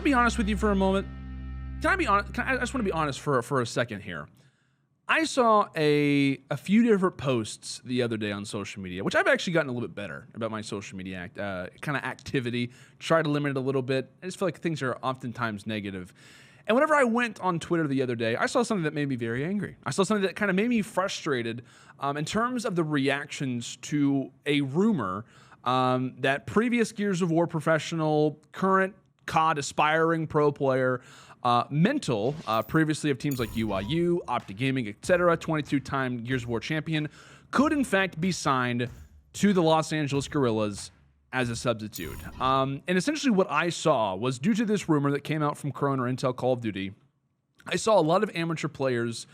I be honest with you for a moment? Can I be honest? I just want to be honest for a second here. I saw a few different posts the other day on social media, which I've actually gotten a little bit better about my social media kind of activity. Try to limit it a little bit. I just feel like things are oftentimes negative. And whenever I went on Twitter the other day, I saw something that made me very angry. I saw something that kind of made me frustrated in terms of the reactions to a rumor that previous Gears of War professional, current COD aspiring pro player, Mental, previously of teams like UIU, Optic Gaming, etc., 22-time Gears of War champion, could in fact be signed to the Los Angeles Guerrillas as a substitute. And essentially what I saw was, due to this rumor that came out from Crone or Intel Call of Duty, I saw a lot of amateur players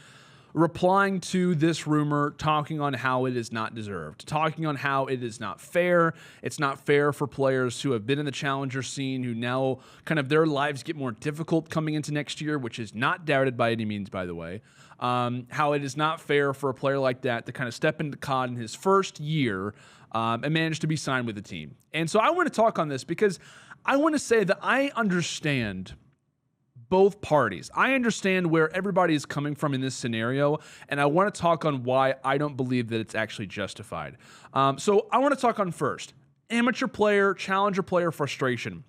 replying to this rumor, talking on how it is not deserved, talking on how it is not fair. It's not fair for players who have been in the challenger scene, who now kind of their lives get more difficult coming into next year, which is not doubted by any means, by the way. How it is not fair for a player like that to kind of step into COD in his first year and manage to be signed with the team. And so I want to talk on this because I want to say that I understand both parties. I understand where everybody is coming from in this scenario, and I want to talk on why I don't believe that it's actually justified. So I want to talk on first, amateur player, challenger player frustration.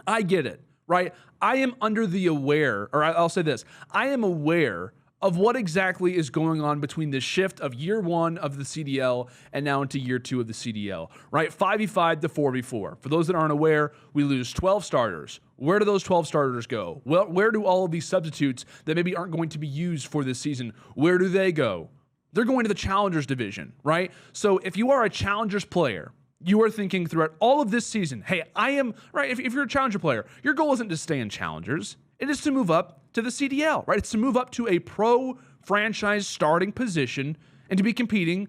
I get it, right? I am under the aware, or I'll say this, I am aware of what exactly is going on between the shift of year one of the CDL and now into year two of the CDL, right? 5v5 to 4v4. For those that aren't aware, we lose 12 starters. Where do those 12 starters go? Well, where do all of these substitutes that maybe aren't going to be used for this season, where do they go? They're going to the Challengers division, right? So if you are a Challengers player, you are thinking throughout all of this season, hey, I am, right, if you're a Challenger player, your goal isn't to stay in Challengers. It is to move up to the CDL, right? It's to move up to a pro franchise starting position and to be competing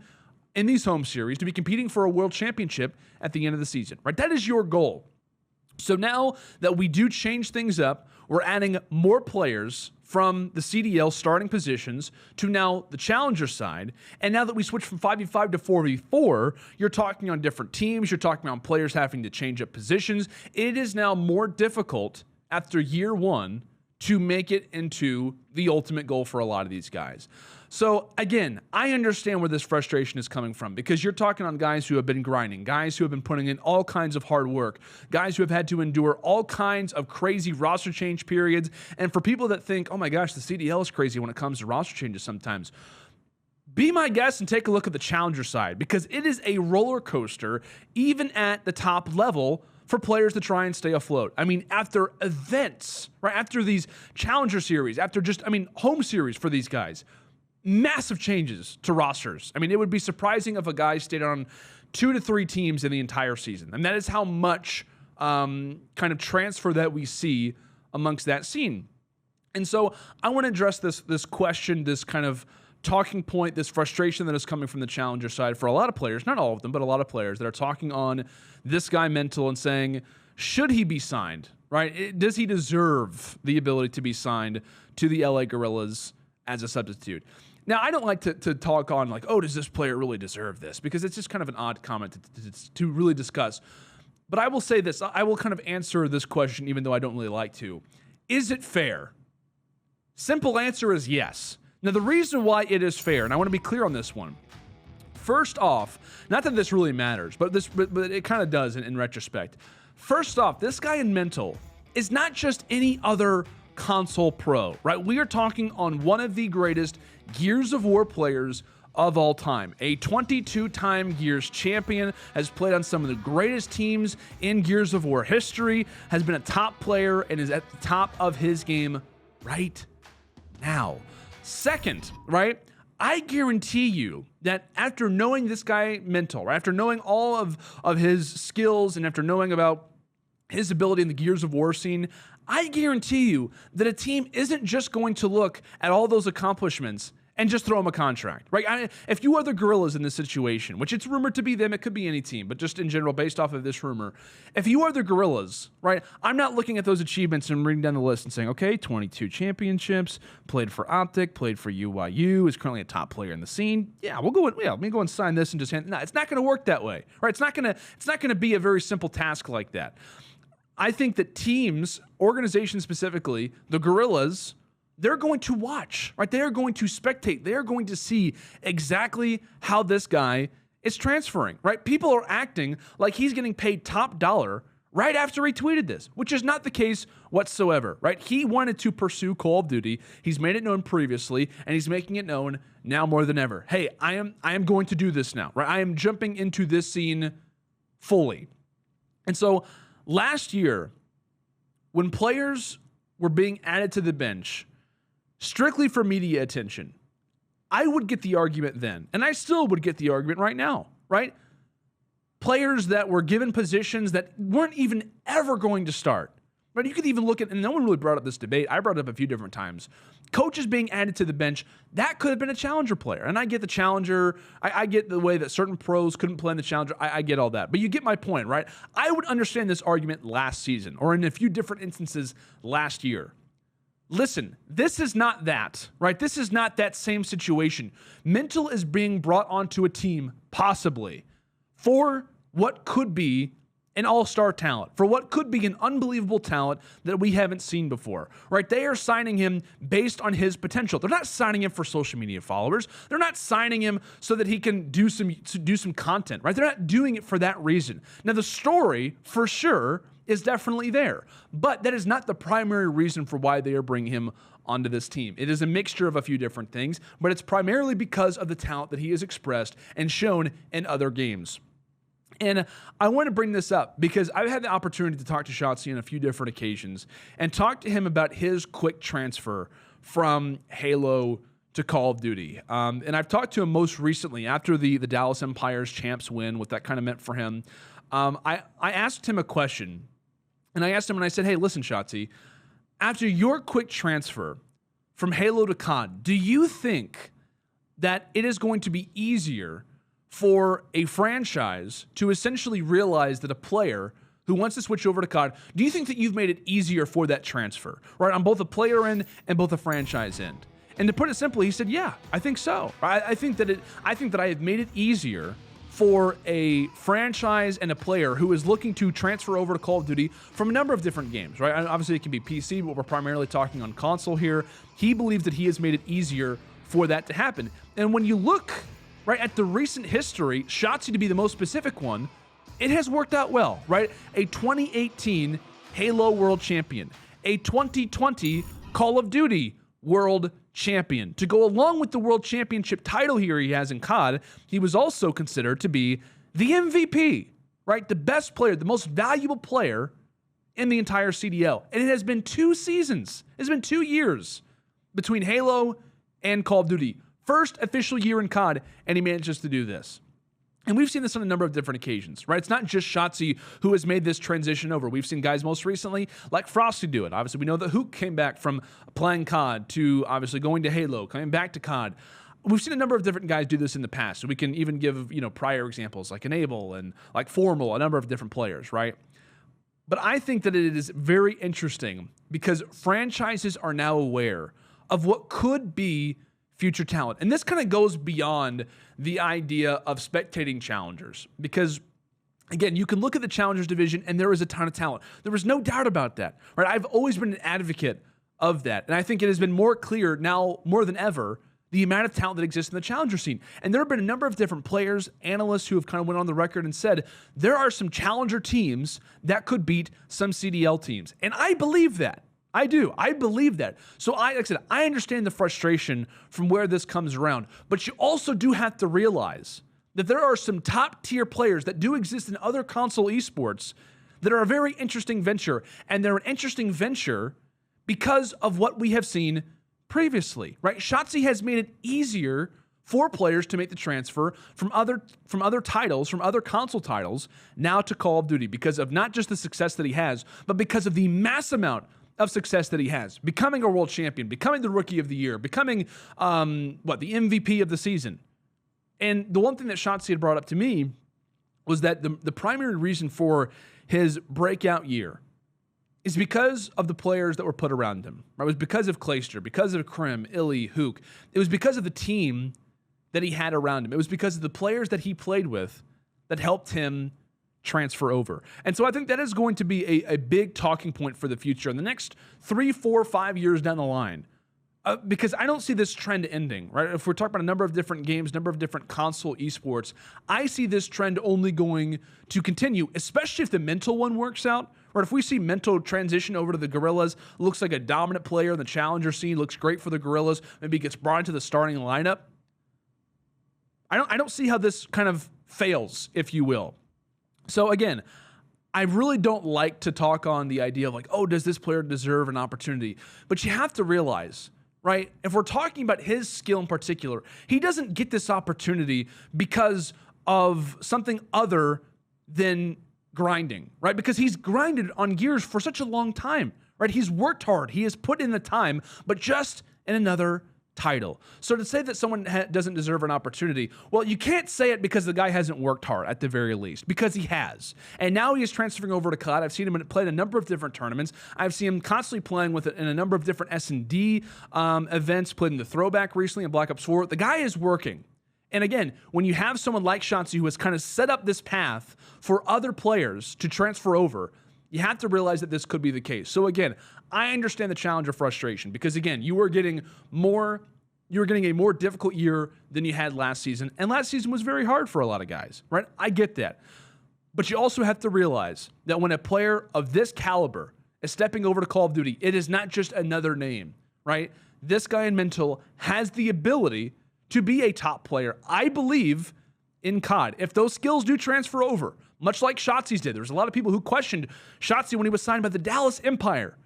in these home series, to be competing for a world championship at the end of the season, right? That is your goal. So now that we do change things up, we're adding more players from the CDL starting positions to now the challenger side. And now that we switch from 5v5 to 4v4, you're talking on different teams. You're talking on players having to change up positions. It is now more difficult after year one to make it into the ultimate goal for a lot of these guys. So again, I understand where this frustration is coming from, because you're talking on guys who have been grinding, guys who have been putting in all kinds of hard work, guys who have had to endure all kinds of crazy roster change periods. And for people that think, oh my gosh, the CDL is crazy when it comes to roster changes sometimes, be my guest and take a look at the challenger side, because it is a roller coaster, even at the top level, for players to try and stay afloat. I mean, after events, right, after these challenger series, after just, home series for these guys, massive changes to rosters. I mean, it would be surprising if a guy stayed on 2 to 3 teams in the entire season. And that is how much kind of transfer that we see amongst that scene. And so I want to address this question, this kind of talking point, this frustration that is coming from the challenger side for a lot of players, not all of them, but a lot of players that are talking on this guy Mental and saying, should he be signed, right? Does he deserve the ability to be signed to the LA Guerrillas as a substitute? Now, I don't like to talk on like, oh, does this player really deserve this? Because it's just kind of an odd comment to really discuss. But I will say this, I will kind of answer this question even though I don't really like to. Is it fair? Simple answer is yes. Now, the reason why it is fair, and I want to be clear on this one. First off, not that this really matters, but it kind of does in retrospect. First off, this guy in Mental is not just any other console pro, right? We are talking on one of the greatest Gears of War players of all time. A 22-time Gears champion, has played on some of the greatest teams in Gears of War history, has been a top player, and is at the top of his game right now. Second, right? I guarantee you that after knowing this guy Mental, right, after knowing all of his skills and after knowing about his ability in the Gears of War scene, I guarantee you that a team isn't just going to look at all those accomplishments and just throw him a contract, right? If you are the Guerrillas in this situation, which it's rumored to be them, it could be any team, but just in general, based off of this rumor, if you are the Guerrillas, right, I'm not looking at those achievements and reading down the list and saying, okay, 22 championships, played for Optic, played for UIU, is currently a top player in the scene. Yeah, let me go and sign this and just hand. No, it's not going to work that way, right? It's not going to be a very simple task like that. I think that teams, organizations specifically, the Gorillas, they're going to watch, right? They are going to spectate. They are going to see exactly how this guy is transferring, right? People are acting like he's getting paid top dollar right after he tweeted this, which is not the case whatsoever, right? He wanted to pursue Call of Duty. He's made it known previously, and he's making it known now more than ever. Hey, I am going to do this now, right? I am jumping into this scene fully. And so last year, when players were being added to the bench strictly for media attention, I would get the argument then, and I still would get the argument right now, right? Players that were given positions that weren't even ever going to start, right? You could even look at, and no one really brought up this debate. I brought it up a few different times. Coaches being added to the bench, that could have been a challenger player. And I get the challenger. I get the way that certain pros couldn't play in the challenger. I get all that. But you get my point, right? I would understand this argument last season or in a few different instances last year. Listen, this is not that, right? This is not that same situation. Mental is being brought onto a team, possibly, for what could be an all-star talent, for what could be an unbelievable talent that we haven't seen before, right? They are signing him based on his potential. They're not signing him for social media followers. They're not signing him so that he can do some content, right? They're not doing it for that reason. Now, the story, for sure, is definitely there, but that is not the primary reason for why they are bringing him onto this team. It is a mixture of a few different things, but it's primarily because of the talent that he has expressed and shown in other games. And I want to bring this up because I've had the opportunity to talk to Shotzi on a few different occasions and talk to him about his quick transfer from Halo to Call of Duty. And I've talked to him most recently after the Dallas Empire's champs win, what that kind of meant for him. I asked him a question, and I asked him, and I said, hey, listen, Shotzi, after your quick transfer from Halo to COD, do you think that it is going to be easier for a franchise to essentially realize that a player who wants to switch over to COD, do you think that you've made it easier for that transfer, right, on both the player end and both the franchise end? And to put it simply, he said, yeah, I think so. I think that I have made it easier for a franchise and a player who is looking to transfer over to Call of Duty from a number of different games, right? Obviously, it can be PC, but we're primarily talking on console here. He believes that he has made it easier for that to happen. And when you look right at the recent history, Shotzi to be the most specific one, it has worked out well, right? A 2018 Halo World Champion, a 2020 Call of Duty World Champion. To go along with the World Championship title here he has in COD, he was also considered to be the MVP, right? The best player, the most valuable player in the entire CDL. And it has been 2 seasons. It's been 2 years between Halo and Call of Duty. First official year in COD, and he manages to do this. And we've seen this on a number of different occasions, right? It's not just Shotzi who has made this transition over. We've seen guys most recently like Frosty do it. Obviously, we know that Hook came back from playing COD to obviously going to Halo, coming back to COD. We've seen a number of different guys do this in the past. So we can even give, prior examples like Enable and like Formal, a number of different players, right? But I think that it is very interesting because franchises are now aware of what could be future talent. And this kind of goes beyond the idea of spectating challengers because, again, you can look at the challengers division and there is a ton of talent. There is no doubt about that, right? I've always been an advocate of that. And I think it has been more clear now more than ever the amount of talent that exists in the challenger scene. And there have been a number of different players, analysts who have kind of went on the record and said there are some challenger teams that could beat some CDL teams. And I believe that. I do. I believe that. So like I said, I understand the frustration from where this comes around, but you also do have to realize that there are some top tier players that do exist in other console esports that are a very interesting venture, and they're an interesting venture because of what we have seen previously, right? Shotzi has made it easier for players to make the transfer from other titles, from other console titles, now to Call of Duty because of not just the success that he has, but because of the mass amount of success that he has, becoming a world champion, becoming the rookie of the year, becoming the MVP of the season. And the one thing that Shotzi had brought up to me was that the primary reason for his breakout year is because of the players that were put around him. Right? It was because of Clayster, because of Krim, Illy, Hook. It was because of the team that he had around him. It was because of the players that he played with that helped him transfer over. And so I think that is going to be a big talking point for the future in the next 3, 4, 5 years down the line. Because I don't see this trend ending, right? If we're talking about a number of different games, number of different console esports, I see this trend only going to continue, especially if the mental one works out. Or if we see mental transition over to the Gorillas, looks like a dominant player in the challenger scene, looks great for the Gorillas, maybe gets brought into the starting lineup. I don't see how this kind of fails, if you will. So again, I really don't like to talk on the idea of like, oh, does this player deserve an opportunity? But you have to realize, right, if we're talking about his skill in particular, he doesn't get this opportunity because of something other than grinding, right? Because he's grinded on Gears for such a long time, right? He's worked hard. He has put in the time, but just in another title. So to say that someone doesn't deserve an opportunity, well, you can't say it because the guy hasn't worked hard at the very least, because he has. And now he is transferring over to COD. I've seen him play in a number of different tournaments. I've seen him constantly playing with it in a number of different S&D events, played in the Throwback recently in Black Ops 4. The guy is working. And again, when you have someone like Shotzi who has kind of set up this path for other players to transfer over, you have to realize that this could be the case. So again, I understand the challenger frustration because again, you were getting a more difficult year than you had last season. And last season was very hard for a lot of guys, right? I get that. But you also have to realize that when a player of this caliber is stepping over to Call of Duty, it is not just another name, right? This guy in Mental has the ability to be a top player, I believe, in COD. If those skills do transfer over, much like Shotzi's did. There's a lot of people who questioned Shotzi when he was signed by the Dallas Empire.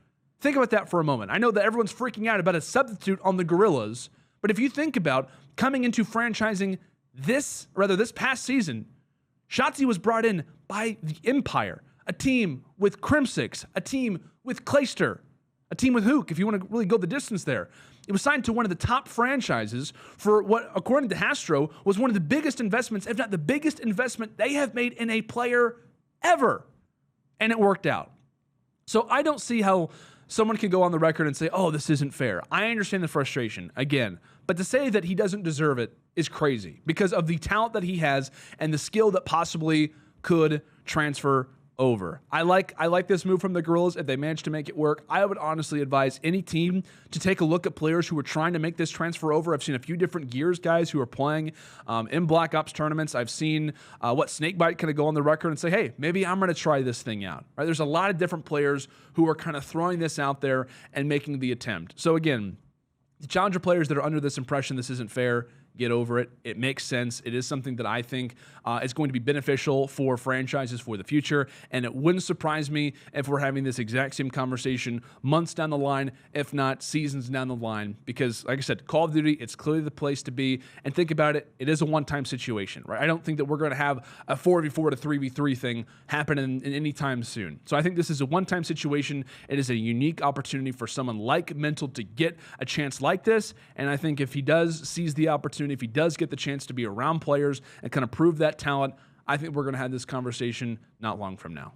Think about that for a moment. I know that everyone's freaking out about a substitute on the Gorillas, but if you think about coming into franchising this past season, Shotzi was brought in by the Empire, a team with Crimsix, a team with Clayster, a team with Hook, if you want to really go the distance there. It was signed to one of the top franchises for what, according to Hastro, was one of the biggest investments, if not the biggest investment they have made in a player ever. And it worked out. So I don't see how someone can go on the record and say, oh, this isn't fair. I understand the frustration, again. But to say that he doesn't deserve it is crazy because of the talent that he has and the skill that possibly could transfer over. I like this move from the Gorillas. If they manage to make it work, I would honestly advise any team to take a look at players who are trying to make this transfer over. I've seen a few different Gears guys who are playing in Black Ops tournaments. I've seen Snakebite kind of go on the record and say, hey, maybe I'm going to try this thing out. Right? There's a lot of different players who are kind of throwing this out there and making the attempt. So again, the challenger players that are under this impression this isn't fair, get over it. It makes sense. It is something that I think is going to be beneficial for franchises for the future, and it wouldn't surprise me if we're having this exact same conversation months down the line, if not seasons down the line, because like I said, Call of Duty, it's clearly the place to be, and think about it, it is a one-time situation, right? I don't think that we're going to have a 4v4 to 3v3 thing happen in any time soon. So I think this is a one-time situation. It is a unique opportunity for someone like Mental to get a chance like this, and I think if he does seize the opportunity, if he does get the chance to be around players and kind of prove that talent, I think we're going to have this conversation not long from now.